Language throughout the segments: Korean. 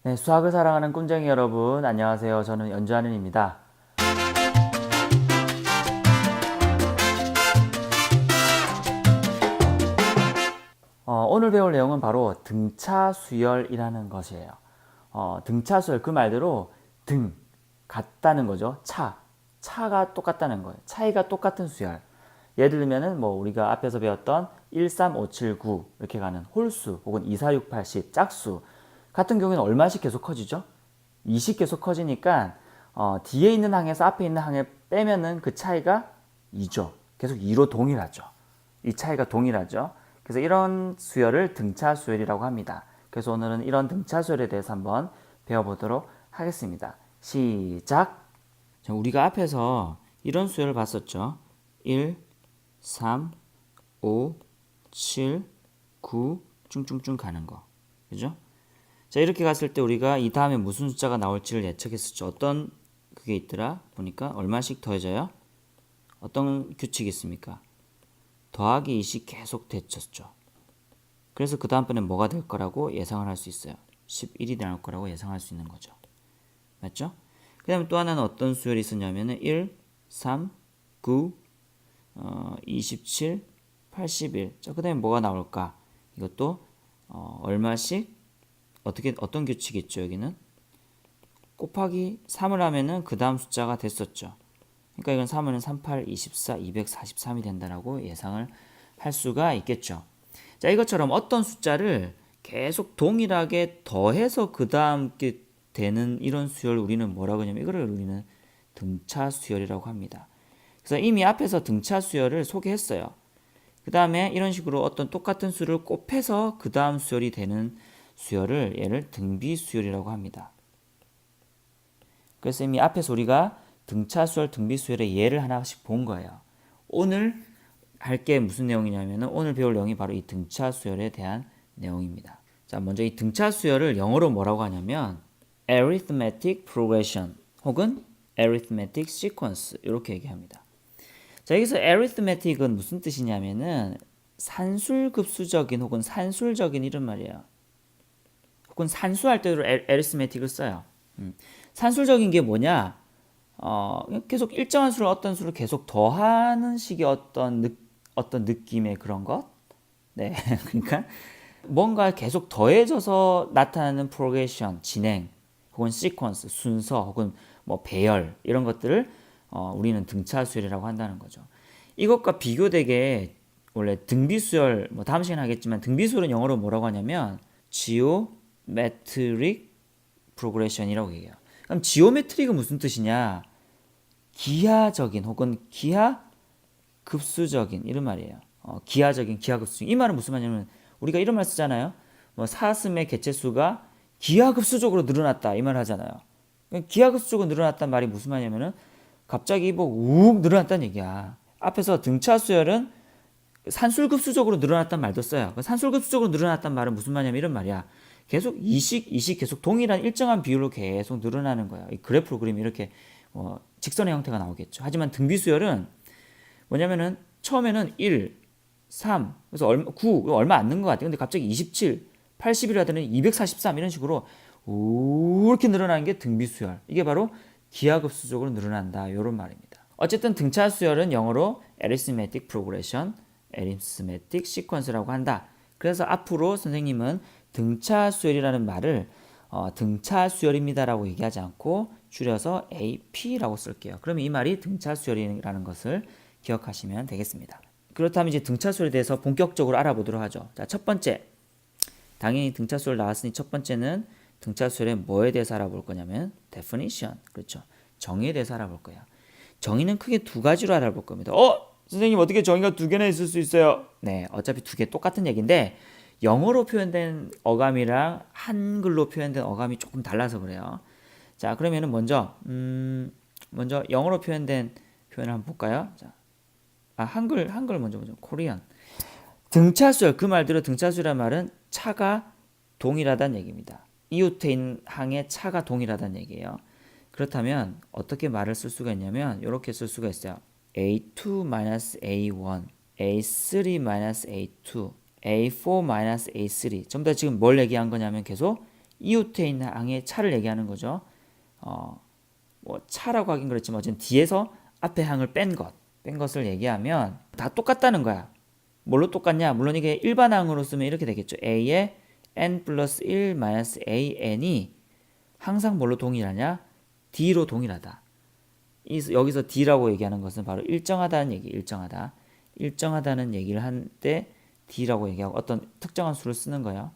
네, 수학을 사랑하는 꾼쟁이 여러분, 안녕하세요. 저는 연주하는입니다. 오늘 배울 내용은 바로 등차수열이라는 것이에요. 등차수열, 그 말대로 등, 같다는 거죠. 차가 똑같다는 거예요. 차이가 똑같은 수열. 예를 들면은 뭐 우리가 앞에서 배웠던 1, 3, 5, 7, 9 이렇게 가는 홀수 혹은 2, 4, 6, 8, 10 짝수 같은 경우에는 얼마씩 계속 커지죠? 2씩 계속 커지니까 뒤에 있는 항에서 앞에 있는 항에 빼면은 그 차이가 2죠. 계속 2로 동일하죠. 이 차이가 동일하죠. 그래서 이런 수열을 등차 수열이라고 합니다. 그래서 오늘은 이런 등차 수열에 대해서 한번 배워보도록 하겠습니다. 시작! 우리가 앞에서 이런 수열을 봤었죠. 1, 3, 5, 7, 9 쭉쭉쭉 가는 거. 그죠? 자, 이렇게 갔을 때 우리가 이 다음에 무슨 숫자가 나올지를 예측했었죠. 어떤 그게 있더라? 보니까 얼마씩 더해져요? 어떤 규칙이 있습니까? 더하기 2씩 계속 됐었죠. 그래서 그 다음번에 뭐가 될 거라고 예상을 할 수 있어요. 11이 나올 거라고 예상할 수 있는 거죠. 맞죠? 그 다음에 또 하나는 어떤 수열이 있었냐면은 1, 3, 9, 27, 81. 자, 그 다음에 뭐가 나올까? 이것도 얼마씩 어떤 규칙이 있죠, 여기는? 곱하기 3을 하면은 그 다음 숫자가 됐었죠. 그러니까 이건 3은 38, 24, 243이 된다라고 예상을 할 수가 있겠죠. 자, 이것처럼 어떤 숫자를 계속 동일하게 더해서 그 다음 게 되는 이런 수열 우리는 뭐라고 하냐면 이거를 우리는 등차 수열이라고 합니다. 그래서 이미 앞에서 등차 수열을 소개했어요. 그 다음에 이런 식으로 어떤 똑같은 수를 곱해서 그 다음 수열이 되는 수열을 얘를 등비수열이라고 합니다. 그래서 이미 앞에서 우리가 등차수열, 등비수열의 예를 하나씩 본 거예요. 오늘 할 게 무슨 내용이냐면 오늘 배울 내용이 바로 이 등차수열에 대한 내용입니다. 자, 먼저 이 등차수열을 영어로 뭐라고 하냐면 arithmetic progression 혹은 arithmetic sequence 이렇게 얘기합니다. 자, 여기서 arithmetic은 무슨 뜻이냐면은 산술급수적인 혹은 산술적인 이런 말이에요. 혹은 산수할 때도 arithmetic을 써요. 산술적인 게 뭐냐? 계속 일정한 수를 어떤 수를 계속 더하는 식의 어떤 느낌의 그런 것? 네. 그러니까 뭔가 계속 더해져서 나타나는 프로그레션, 진행, 혹은 시퀀스, 순서, 혹은 뭐 배열 이런 것들을 우리는 등차수열이라고 한다는 거죠. 이것과 비교되게 원래 등비수열 뭐 다음 시간에 하겠지만 등비수열은 영어로 뭐라고 하냐면 geometric progression이라고 얘기해요. 그럼 지오메트릭은 무슨 뜻이냐? 기하적인 혹은 기하급수적인 이런 말이에요. 기하적인 기하급수. 이 말은 무슨 말이냐면 우리가 이런 말 쓰잖아요. 뭐 사슴의 개체수가 기하급수적으로 늘어났다 이 말 하잖아요. 기하급수적으로 늘어났다는 말이 무슨 말이냐면은 갑자기 뭐욱 늘어났다는 얘기야. 앞에서 등차 수열은 산술급수적으로 늘어났단 말도 써요. 산술급수적으로 늘어났단 말은 무슨 말이냐면 이런 말이야. 계속 이식 계속 동일한 일정한 비율로 계속 늘어나는 거야. 이 그래프 그림이 이렇게 직선의 형태가 나오겠죠. 하지만 등비수열은 뭐냐면은 처음에는 1, 3, 그래서 9, 얼마 안 는 것 같아요. 근데 갑자기 27, 80이라더니 243 이런 식으로 이렇게 늘어나는 게 등비수열. 이게 바로 기하급수적으로 늘어난다. 이런 말입니다. 어쨌든 등차수열은 영어로 arithmetic progression, arithmetic sequence라고 한다. 그래서 앞으로 선생님은 등차수열이라는 말을 등차수열입니다라고 얘기하지 않고 줄여서 AP라고 쓸게요. 그러면 이 말이 등차수열이라는 것을 기억하시면 되겠습니다. 그렇다면 이제 등차수열에 대해서 본격적으로 알아보도록 하죠. 자, 첫 번째. 당연히 등차수열 나왔으니 첫 번째는 등차수열의 뭐에 대해서 알아볼 거냐면 definition. 그렇죠. 정의에 대해서 알아볼 거예요. 정의는 크게 두 가지로 알아볼 겁니다. 선생님 어떻게 정의가 두 개나 있을 수 있어요? 네, 어차피 두 개 똑같은 얘기인데 영어로 표현된 어감이랑 한글로 표현된 어감이 조금 달라서 그래요. 자, 그러면은 먼저 영어로 표현된 표현을 한번 볼까요? 자, 한글 먼저 코리안. 등차수열, 그 말대로 등차수열이란 말은 차가 동일하다는 얘기입니다. 이웃에 있는 항의 차가 동일하다는 얘기예요. 그렇다면 어떻게 말을 쓸 수가 있냐면 이렇게 쓸 수가 있어요. A2-A1, A3-A2, A4-A3 전부 다 지금 뭘 얘기한 거냐면 계속 이웃에 있는 항의 차를 얘기하는 거죠. 뭐 차라고 하긴 그렇지만 어쨌든 뒤에서 앞에 항을 뺀 것을 얘기하면 다 똑같다는 거야. 뭘로 똑같냐? 물론 이게 일반항으로 쓰면 이렇게 되겠죠. a에 n 플러스 1 마이너스 an이 항상 뭘로 동일하냐? d로 동일하다. 여기서 d라고 얘기하는 것은 바로 일정하다는 얘기, 일정하다. 일정하다는 얘기를 할 때 d라고 얘기하고 어떤 특정한 수를 쓰는 거예요.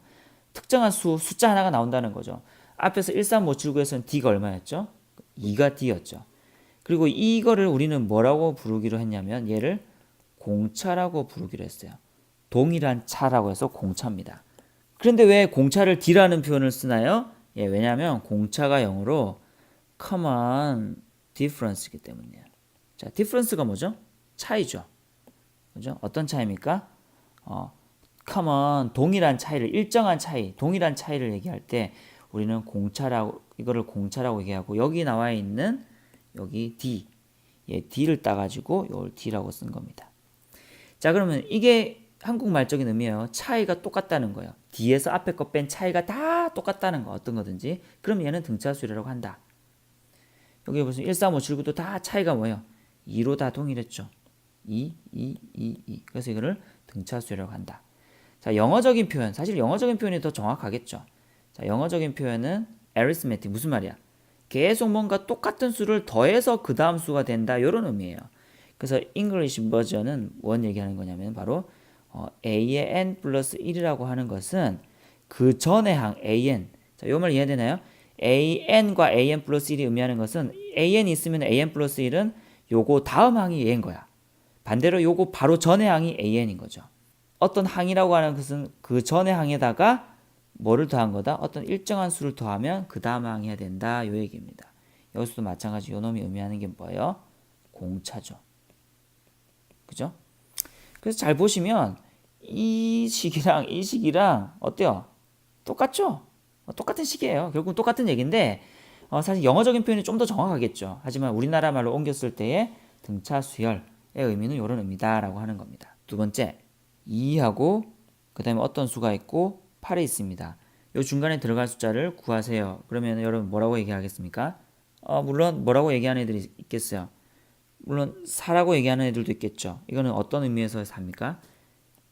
특정한 숫자 하나가 나온다는 거죠. 앞에서 13579에서는 d가 얼마였죠? 2가 d였죠. 그리고 이거를 우리는 뭐라고 부르기로 했냐면 얘를 공차라고 부르기로 했어요. 동일한 차라고 해서 공차입니다. 그런데 왜 공차를 d라는 표현을 쓰나요? 예, 왜냐하면 공차가 영어로 common difference이기 때문이에요. 자, difference가 뭐죠? 차이죠. 그죠? 어떤 차이입니까? common 동일한 차이를 일정한 차이, 동일한 차이를 얘기할 때 우리는 공차라고 이거를 공차라고 얘기하고 여기 나와 있는 여기 d, 예, d를 따가지고 이걸 d라고 쓴 겁니다. 자, 그러면 이게 한국말적인 의미예요. 차이가 똑같다는 거예요. d에서 앞에 거 뺀 차이가 다 똑같다는 거, 어떤 거든지. 그럼 얘는 등차수열이라고 한다. 여기 보시면 13579도 다 차이가 뭐예요? 2로 다 동일했죠. 2. 그래서 이거를 등차수열이라고 한다. 자, 영어적인 표현. 사실 영어적인 표현이 더 정확하겠죠. 자, 영어적인 표현은 arithmetic. 무슨 말이야? 계속 뭔가 똑같은 수를 더해서 그 다음 수가 된다. 이런 의미예요. 그래서 English 버전은 뭔 얘기하는 거냐면 바로 a의 n 플러스 1이라고 하는 것은 그 전의 항 an. 자, 요 말 이해되나요? an과 an 플러스 1이 의미하는 것은 an이 있으면 an 플러스 1은 요거 다음 항이 얘인 거야. 반대로 요거 바로 전의 항이 an인 거죠. 어떤 항이라고 하는 것은 그 전의 항에다가 뭐를 더한 거다? 어떤 일정한 수를 더하면 그 다음 항이 해야 된다. 요 얘기입니다. 여기서도 마찬가지 요 놈이 의미하는 게 뭐예요? 공차죠. 그죠? 그래서 잘 보시면 이 식이랑 어때요? 똑같죠? 똑같은 식이에요. 결국은 똑같은 얘기인데 사실 영어적인 표현이 좀 더 정확하겠죠. 하지만 우리나라 말로 옮겼을 때의 등차 수열의 의미는 이런 의미다라고 하는 겁니다. 두 번째, 2하고 그 다음에 어떤 수가 있고 8에 있습니다. 이 중간에 들어갈 숫자를 구하세요. 그러면 여러분 뭐라고 얘기하겠습니까? 물론 뭐라고 얘기하는 애들이 있겠어요. 물론 4라고 얘기하는 애들도 있겠죠. 이거는 어떤 의미에서 4입니까?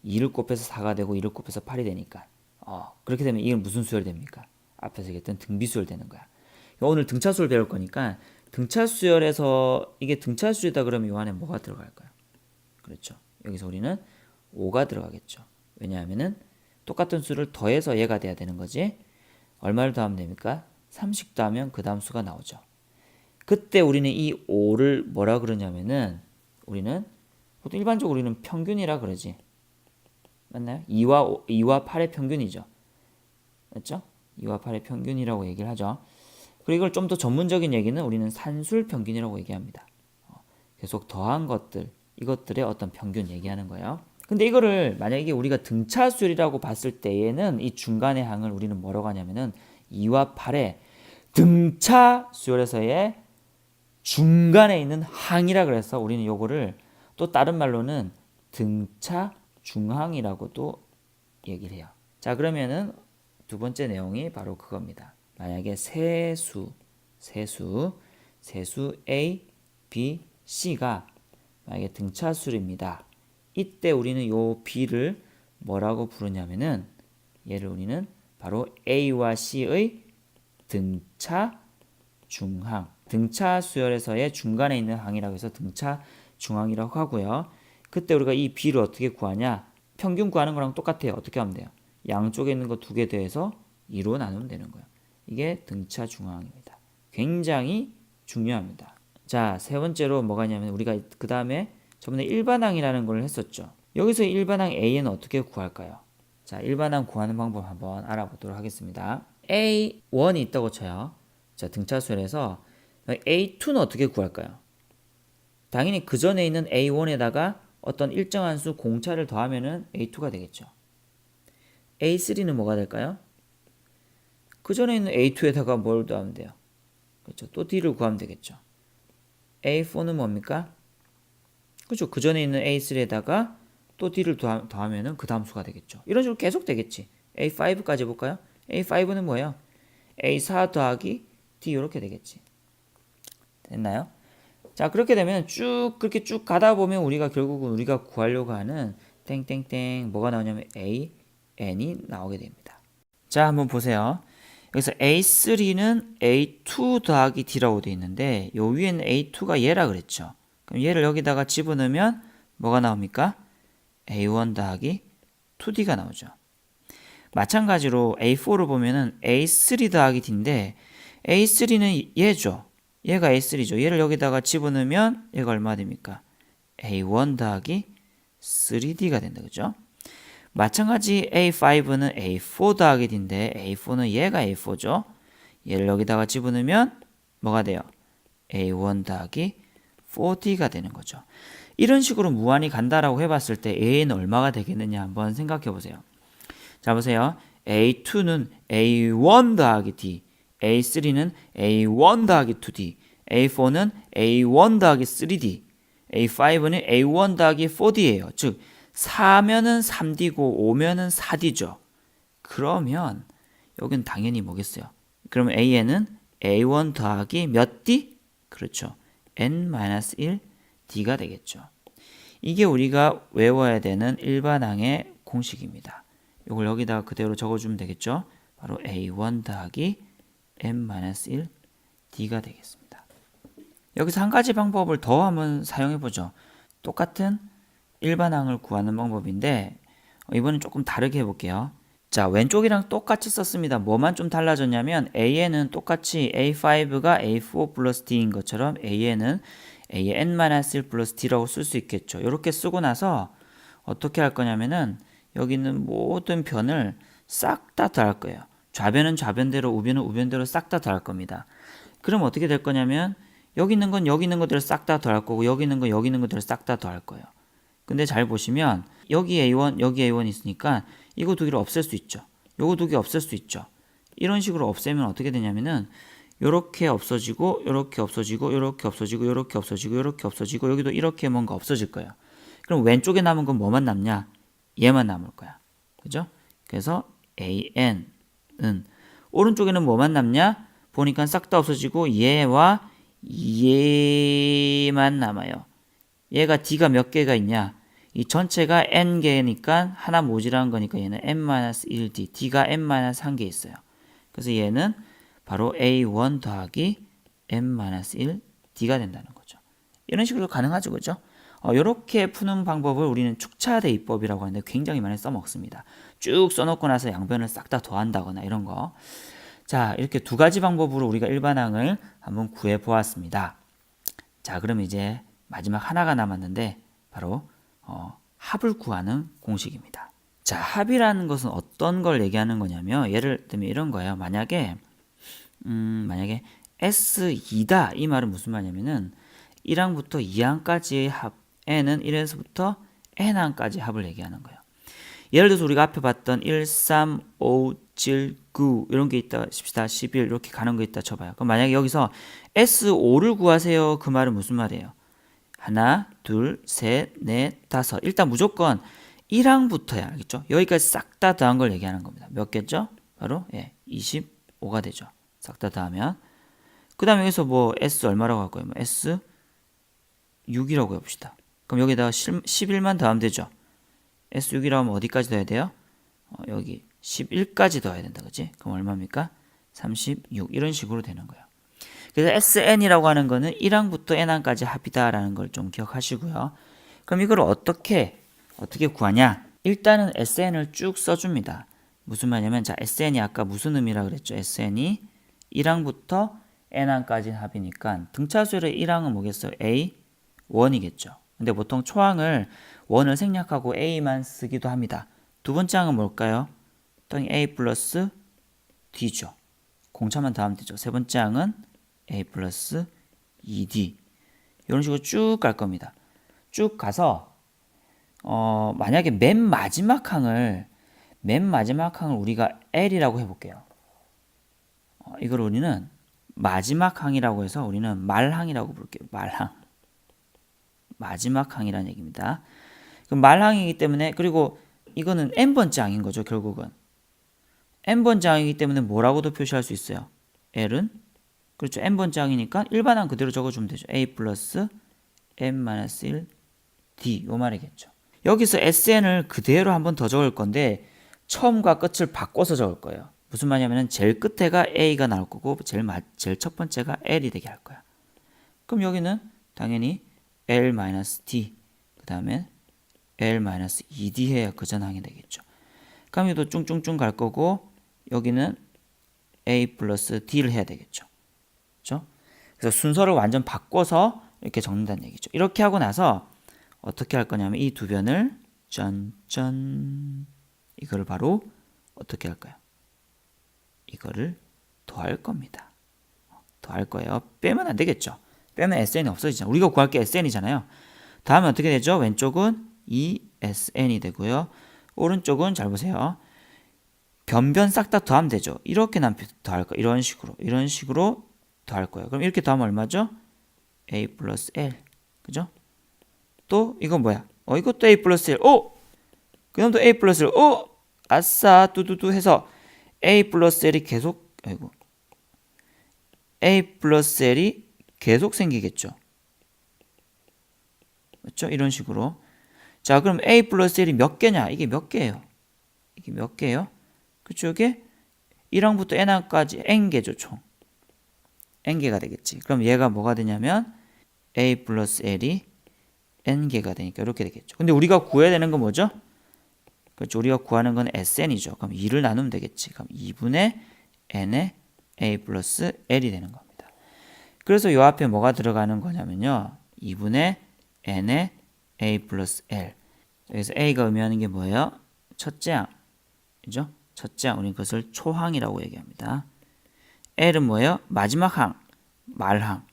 2를 곱해서 4가 되고 2를 곱해서 8이 되니까. 그렇게 되면 이건 무슨 수열이 됩니까? 앞에서 얘기했던 등비수열 되는 거야. 오늘 등차수열 배울 거니까 등차수열에서 이게 등차수열이다 그러면 이 안에 뭐가 들어갈까요? 그렇죠. 여기서 우리는 5가 들어가겠죠. 왜냐하면은 똑같은 수를 더해서 얘가 돼야 되는 거지. 얼마를 더하면 됩니까? 30 더하면 그 다음 수가 나오죠. 그때 우리는 이 5를 뭐라 그러냐면은 우리는 보통 일반적으로 우리는 평균이라 그러지. 맞나요? 2와 8의 평균이죠. 맞죠? 2와 8의 평균이라고 얘기를 하죠. 그리고 이걸 좀 더 전문적인 얘기는 우리는 산술 평균이라고 얘기합니다. 계속 더한 것들, 이것들의 어떤 평균 얘기하는 거예요. 근데 이거를 만약에 우리가 등차수열이라고 봤을 때에는 이 중간의 항을 우리는 뭐라고 하냐면은 2와 8의 등차수열에서의 중간에 있는 항이라 그래서 우리는 요거를 또 다른 말로는 등차 중항이라고도 얘기를 해요. 자, 그러면은 두 번째 내용이 바로 그겁니다. 만약에 세수 A, B, C가 만약에 등차수열입니다. 이때 우리는 요 B를 뭐라고 부르냐면은 얘를 우리는 바로 A와 C의 등차 중항, 등차 수열에서의 중간에 있는 항이라고 해서 등차 중항이라고 하고요. 그때 우리가 이 B를 어떻게 구하냐? 평균 구하는 거랑 똑같아요. 어떻게 하면 돼요? 양쪽에 있는 거 두 개 더해서 2로 나누면 되는 거예요. 이게 등차 중항입니다. 굉장히 중요합니다. 자, 세 번째로 뭐가 있냐면 우리가 그 다음에 저번에 일반항이라는 걸 했었죠. 여기서 일반항 A는 어떻게 구할까요? 자, 일반항 구하는 방법 한번 알아보도록 하겠습니다. A1이 있다고 쳐요. 자, 등차수열에서 A2는 어떻게 구할까요? 당연히 그 전에 있는 A1에다가 어떤 일정한 수 공차를 더하면은 A2가 되겠죠. A3는 뭐가 될까요? 그 전에 있는 A2에다가 뭘 더하면 돼요? 그렇죠. 또 D를 구하면 되겠죠. A4는 뭡니까? 그렇죠. 그 전에 있는 A3에다가 또 D를 더하면은 그 다음 수가 되겠죠. 이런 식으로 계속 되겠지. A5까지 볼까요? A5는 뭐예요? A4 더하기 D 이렇게 되겠지. 됐나요? 자, 그렇게 되면 그렇게 쭉 가다 보면 우리가 결국은 우리가 구하려고 하는 땡땡땡 뭐가 나오냐면 AN이 나오게 됩니다. 자, 한번 보세요. 여기서 A3는 A2 더하기 D라고 되어 있는데 요 위에는 A2가 얘라 그랬죠. 그럼 얘를 여기다가 집어넣으면 뭐가 나옵니까? A1 더하기 2D가 나오죠. 마찬가지로 A4를 보면은 A3 더하기 D인데 A3는 얘죠. 얘가 A3죠. 얘를 여기다가 집어넣으면 얘가 얼마 됩니까? A1 더하기 3D가 된다. 그죠? 마찬가지 A5는 A4 더하기 D인데 A4는 얘가 A4죠. 얘를 여기다가 집어넣으면 뭐가 돼요? A1 더하기 4D가 되는 거죠. 이런 식으로 무한히 간다라고 해봤을 때 A는 얼마가 되겠느냐 한번 생각해 보세요. 자, 보세요. A2는 A1 더하기 D, A3는 A1 더하기 2D, A4는 A1 더하기 3D, A5는 A1 더하기 4D예요. 즉 4면은 3D고 5면은 4D죠. 그러면 여긴 당연히 뭐겠어요? 그러면 A는 A1 더하기 몇 D? 그렇죠. N-1D가 되겠죠. 이게 우리가 외워야 되는 일반항의 공식입니다. 이걸 여기다가 그대로 적어주면 되겠죠. 바로 A1 더하기 N-1D가 되겠습니다. 여기서 한 가지 방법을 더 한번 사용해보죠. 똑같은 일반항을 구하는 방법인데 이번엔 조금 다르게 해볼게요. 자, 왼쪽이랑 똑같이 썼습니다. 뭐만 좀 달라졌냐면 A에는 똑같이 A5가 A4 플러스 D인 것처럼 A에는 A의 N-1 플러스 D라고 쓸 수 있겠죠. 이렇게 쓰고 나서 어떻게 할 거냐면은 여기 있는 모든 변을 싹 다 더할 거예요. 좌변은 좌변대로, 우변은 우변대로 싹 다 더할 겁니다. 그럼 어떻게 될 거냐면 여기 있는 건 여기 있는 것들을 싹 다 더할 거고 여기 있는 건 여기 있는 것들을 싹 다 더할 거예요. 근데 잘 보시면 여기 A1, 여기 A1 있으니까 이거 두 개를 없앨 수 있죠. 요거 두 개 없앨 수 있죠. 이런 식으로 없애면 어떻게 되냐면은 요렇게 없어지고 요렇게 없어지고 요렇게 없어지고 요렇게 없어지고 요렇게 없어지고 여기도 이렇게 뭔가 없어질 거예요. 그럼 왼쪽에 남은 건 뭐만 남냐? 얘만 남을 거야. 그죠? 그래서 AN은 오른쪽에는 뭐만 남냐? 보니까 싹 다 없어지고 얘와 얘만 남아요. 얘가 D가 몇 개가 있냐? 이 전체가 N개니까 하나 모자란 거니까 얘는 N-1D, D가 N-1개 있어요. 그래서 얘는 바로 A1 더하기 N-1D가 된다는 거죠. 이런 식으로 가능하죠. 그죠? 이렇게 푸는 방법을 우리는 축차대입법이라고 하는데 굉장히 많이 써먹습니다. 쭉 써놓고 나서 양변을 싹 다 더한다거나 이런 거. 자, 이렇게 두 가지 방법으로 우리가 일반항을 한번 구해 보았습니다. 자, 그럼 이제 마지막 하나가 남았는데 바로 합을 구하는 공식입니다. 자, 합이라는 것은 어떤 걸 얘기하는 거냐면 예를 들면 이런 거예요. 만약에 S2다 이 말은 무슨 말이냐면은 1항부터 2항까지의 합 n은 1에서부터 n항까지 합을 얘기하는 거예요. 예를 들어서 우리가 앞에 봤던 1, 3, 5, 7, 9 이런 게 있다 칩시다. 11 이렇게 가는 거 있다 쳐봐요. 그럼 만약에 여기서 S5를 구하세요. 그 말은 무슨 말이에요? 하나, 둘, 셋, 넷, 다섯. 일단 무조건 1항부터야. 알겠죠? 여기까지 싹 다 더한 걸 얘기하는 겁니다. 몇 개죠? 바로 25가 되죠. 싹 다 더하면. 그 다음에 여기서 뭐 S 얼마라고 할 거예요? 뭐 S 6이라고 해봅시다. 그럼 여기다가 11만 더하면 되죠. S6이라고 하면 어디까지 더해야 돼요? 여기 11까지 더해야 된다. 그치? 그럼 얼마입니까? 36 이런 식으로 되는 거예요. 그래서 SN이라고 하는 거는 1항부터 N항까지 합이다라는 걸 좀 기억하시고요. 그럼 이걸 어떻게 구하냐? 일단은 SN을 쭉 써줍니다. 무슨 말이냐면 자 SN이 아까 무슨 의미라 그랬죠? SN이 1항부터 N항까지 합이니까 등차수열의 1항은 뭐겠어요? A1이겠죠. 근데 보통 초항을 1을 생략하고 A만 쓰기도 합니다. 두 번째 항은 뭘까요? 또 A 플러스 D죠. 공차만 더하면 되죠. 세 번째 항은 A 플러스 2D 이런 식으로 쭉 갈 겁니다. 쭉 가서 만약에 맨 마지막 항을 우리가 L이라고 해볼게요. 이걸 우리는 마지막 항이라고 해서 우리는 말항이라고 부를게요. 말항. 마지막 항이라는 얘기입니다. 그럼 말항이기 때문에 그리고 이거는 n번째 항인 거죠. 결국은 n번 저항이기 때문에 뭐라고도 표시할 수 있어요? L은 그렇죠. n번 저항이니까 일반항 그대로 적어주면 되죠. A 플러스 n-1 D 요 말이겠죠. 여기서 SN을 그대로 한 번 더 적을 건데 처음과 끝을 바꿔서 적을 거예요. 무슨 말이냐면 제일 끝에가 A가 나올 거고 제일 첫 번째가 L이 되게 할 거야. 그럼 여기는 당연히 L-D 그 다음에 L-2D 해야 그 전항이 되겠죠. 그럼 여기도 쭝쭝쭝 갈 거고 여기는 A 플러스 D를 해야 되겠죠. 그렇죠? 그래서 순서를 완전 바꿔서 이렇게 적는다는 얘기죠. 이렇게 하고 나서 어떻게 할 거냐면 이 두 변을 짠짠 이거를 바로 어떻게 할까요? 이거를 더할 겁니다. 더할 거예요. 빼면 안 되겠죠. 빼면 SN이 없어지잖아요. 우리가 구할 게 SN이잖아요. 다음에 어떻게 되죠? 왼쪽은 ESN이 되고요. 오른쪽은 잘 보세요. 변변 싹 다 더하면 되죠. 이렇게 더할 거예요. 이런 식으로 더할 거예요. 그럼 이렇게 더하면 얼마죠? A 플러스 L. 그죠? 또 이건 뭐야? 이것도 A 플러스 L. 그놈도 A 플러스 L. 아싸 뚜두두 해서 A 플러스 L이 계속 A 플러스 L이 계속 생기겠죠. 그렇죠? 이런 식으로. 자, 그럼 A 플러스 L이 몇 개냐? 이게 몇 개예요? 이게 몇 개예요? 그쵸? 이게 1항부터 n항까지 n개죠, 총. n개가 되겠지. 그럼 얘가 뭐가 되냐면 A 플러스 L이 n개가 되니까 이렇게 되겠죠. 근데 우리가 구해야 되는 건 뭐죠? 그렇죠. 우리가 구하는 건 SN이죠. 그럼 2를 나누면 되겠지. 그럼 2분의 n의 A 플러스 L이 되는 겁니다. 그래서 이 앞에 뭐가 들어가는 거냐면요. 2분의 n의 A 플러스 L. 여기서 A가 의미하는 게 뭐예요? 첫째 항. 그죠? 첫째 항. 우리는 그것을 초항이라고 얘기합니다. L은 뭐예요? 마지막 항. 말항.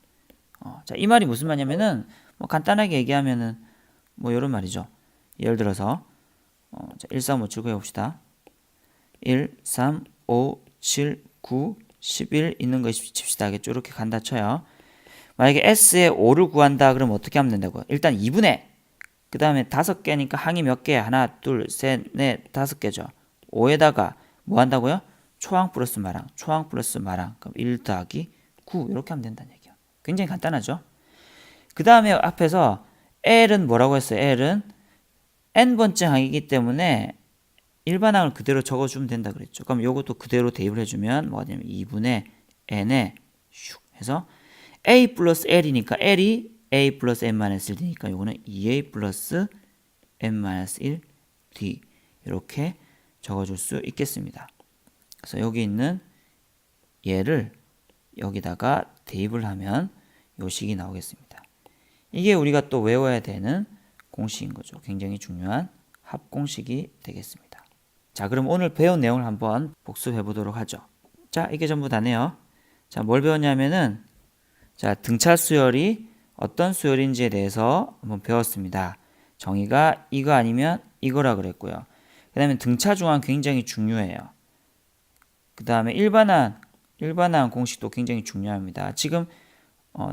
자, 이 말이 무슨 말이냐면은 뭐 간단하게 얘기하면은 뭐 이런 말이죠. 예를 들어서 1, 3, 5, 7, 9 해봅시다. 1, 3, 5, 7, 9, 11 있는 거 칩시다. 하겠죠? 이렇게 간다 쳐요. 만약에 S의 5를 구한다 그러면 어떻게 하면 된다고요? 일단 2분의 그 다음에 5개니까 항이 몇 개야? 하나, 둘, 셋, 넷, 5개죠. 5에다가 뭐 한다고요? 초항 플러스 말항. 초항 플러스 말항. 그럼 1 더하기 9 이렇게 하면 된다는 얘기예요. 굉장히 간단하죠? 그 다음에 앞에서 L은 뭐라고 했어요? L은 n번째 항이기 때문에 일반항을 그대로 적어주면 된다 그랬죠. 그럼 요것도 그대로 대입을 해주면 뭐가 되냐면 2분의 n에 슉 해서 a 플러스 l이니까 l이 a 플러스 n-1 되니까 요거는 2a 플러스 n-1 d 이렇게 적어줄 수 있겠습니다. 그래서 여기 있는 얘를 여기다가 대입을 하면 요 식이 나오겠습니다. 이게 우리가 또 외워야 되는 공식인 거죠. 굉장히 중요한 합공식이 되겠습니다. 자, 그럼 오늘 배운 내용을 한번 복습해 보도록 하죠. 자, 이게 전부 다네요. 자, 뭘 배웠냐면은 자, 등차 수열이 어떤 수열인지에 대해서 한번 배웠습니다. 정의가 이거 아니면 이거라 그랬고요. 그 다음에 등차 중항 굉장히 중요해요. 그 다음에 일반항 공식도 굉장히 중요합니다. 지금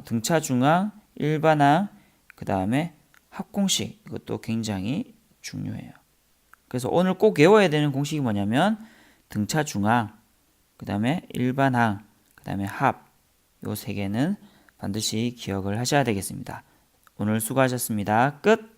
등차 중항, 일반항, 그 다음에 합공식 이것도 굉장히 중요해요. 그래서 오늘 꼭 외워야 되는 공식이 뭐냐면 등차 중항, 그 다음에 일반항, 그 다음에 합 요 세 개는 반드시 기억을 하셔야 되겠습니다. 오늘 수고하셨습니다. 끝!